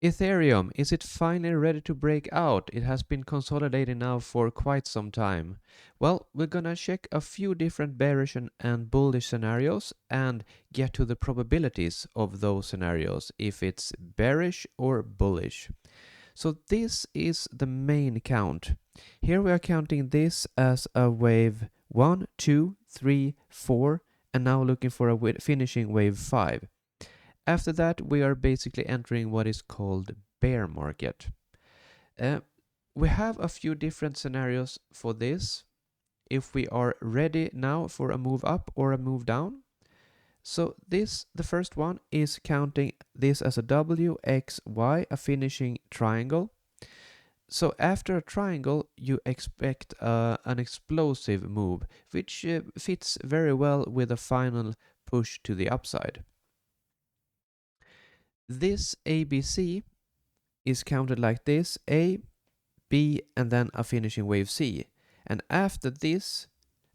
Ethereum, is it finally ready to break out? It has been consolidating now for quite some time. Well, we're gonna check a few different bearish and bullish scenarios and get to the probabilities of those scenarios, if it's bearish or bullish. So this is the main count. Here we are counting this as a wave 1, 2, 3, 4, and now looking for a finishing wave 5. After that, we are basically entering what is called bear market. Uh, we have a few different scenarios for this. If we are ready now for a move up or a move down. So the first one is counting this as a W, X, Y, a finishing triangle. So after a triangle, you expect an explosive move, which fits very well with a final push to the upside. This ABC is counted like this: A, B, and then a finishing wave C. And after this,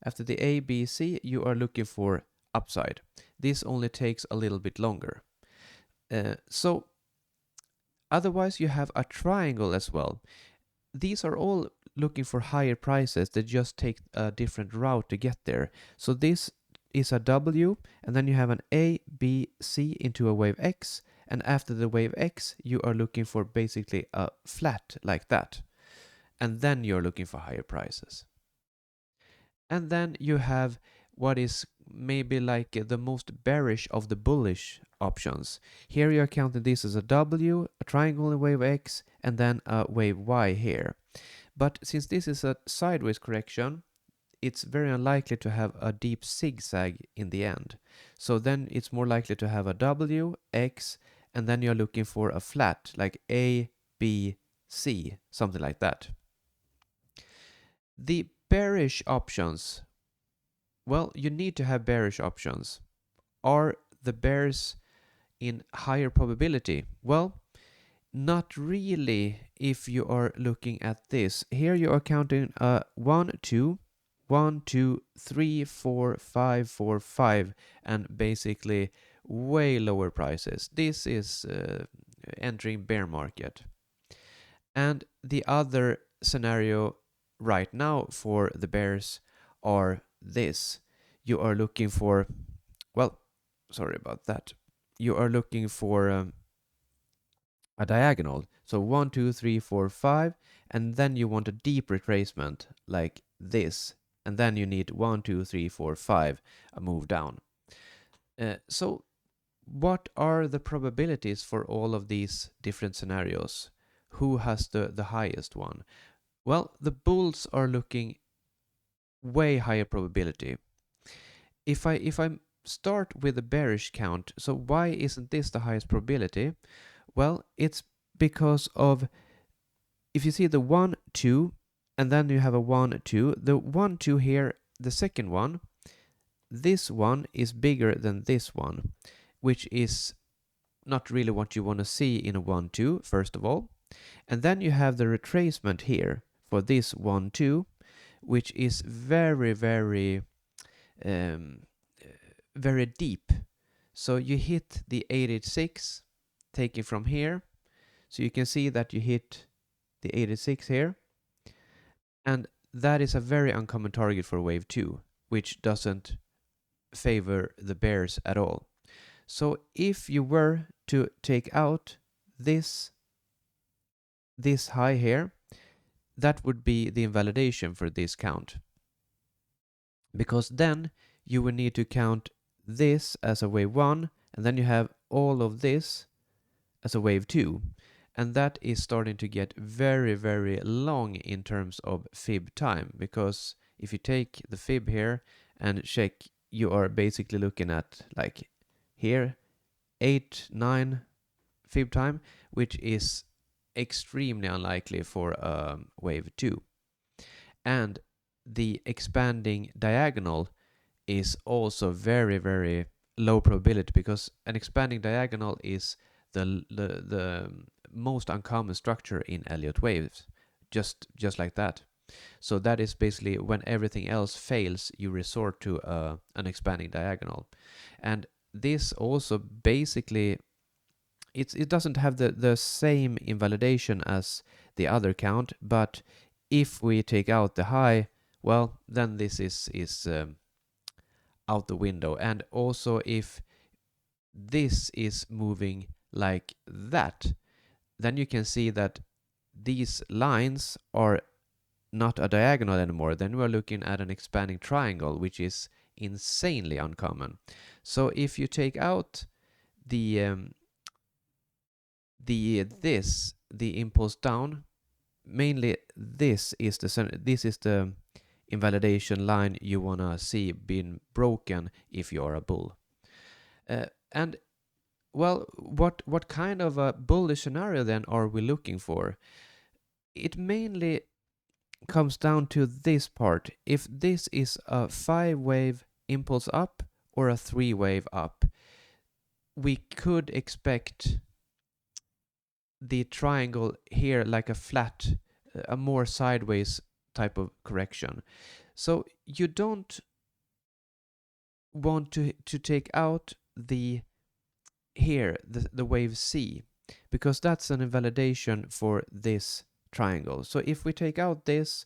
after the A, B, C, you are looking for upside. This only takes a little bit longer. So otherwise you have a triangle as well. These are all looking for higher prices. They just take a different route to get there. So this is a W, and then you have an A, B, C into a wave X, and after the wave X, you are looking for basically a flat like that. And then you're looking for higher prices. And then you have what is maybe like the most bearish of the bullish options. Here you are counting this as a W, a triangle in wave X, and then a wave Y here. But since this is a sideways correction, it's very unlikely to have a deep zigzag in the end. So then it's more likely to have a W, X, and then you're looking for a flat like A, B, C, something like that. The bearish options, well, you need to have bearish options. Are the bears in higher probability? Well, not really if you are looking at this. Here you are counting 1, 2, 1, 2, 3, 4, 5, 4, 5, and basically way lower prices. This is entering bear market. And the other scenario right now for the bears are this. You are looking for, well, sorry about that. You are looking for a diagonal. So 1, 2, 3, 4, 5, and then you want a deep retracement like this. And then you need 1, 2, 3, 4, 5, a move down. So what are the probabilities for all of these different scenarios? Who has the highest one? Well, the bulls are looking way higher probability. If I start with the bearish count, so why isn't this the highest probability? Well, it's because of, if you see the 1, 2, and then you have a 1, 2, the 1, 2 here, the second one, this one is bigger than this one, which is not really what you want to see in a 1, 2, first of all. And then you have the retracement here for this 1, 2, which is very, very, very deep. So you hit the 86, taking from here. So you can see that you hit the 86 here. And that is a very uncommon target for wave 2, which doesn't favor the bears at all. So if you were to take out this high here, that would be the invalidation for this count. Because then you would need to count this as a wave 1, and then you have all of this as a wave 2. And that is starting to get very, very long in terms of fib time, because if you take the fib here and check, you are basically looking at like here 8, 9 fib time, which is extremely unlikely for wave 2. And the expanding diagonal is also very, very low probability, because an expanding diagonal is the most uncommon structure in Elliott waves, just like that. So that is basically when everything else fails, you resort to an expanding diagonal. And this also basically it doesn't have the same invalidation as the other count, but if we take out the high, well, then this is out the window. And also if this is moving like that, then you can see that these lines are not a diagonal anymore. Then we're looking at an expanding triangle, which is insanely uncommon. So if you take out the impulse down, mainly this is the invalidation line you wanna see being broken if you are a bull. And well, what kind of a bullish scenario then are we looking for? It mainly comes down to this part. If this is a 5-wave impulse up or a 3-wave up, we could expect the triangle here like a flat, a more sideways type of correction. So you don't want to take out the wave C, because that's an invalidation for this triangle. So if we take out this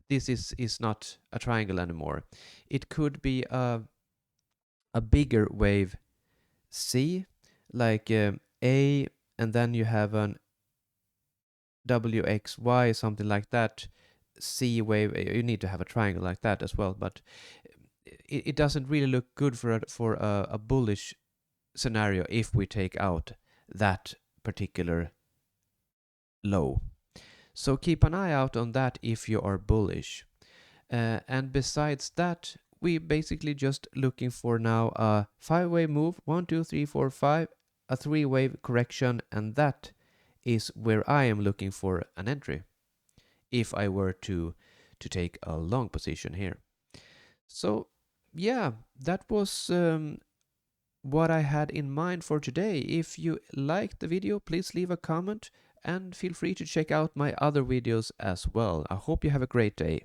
is not a triangle anymore. It could be a bigger wave C, like A, and then you have an WXY, something like that. C wave, you need to have a triangle like that as well, but it doesn't really look good for a bullish scenario if we take out that particular low. So keep an eye out on that if you are bullish. And besides that, we basically just looking for now a 5-wave move, 1, 2, 3, 4, 5, a 3-wave correction, and that is where I am looking for an entry if I were to take a long position here. So yeah, that was what I had in mind for today. If you liked the video, please leave a comment and feel free to check out my other videos as well. I hope you have a great day.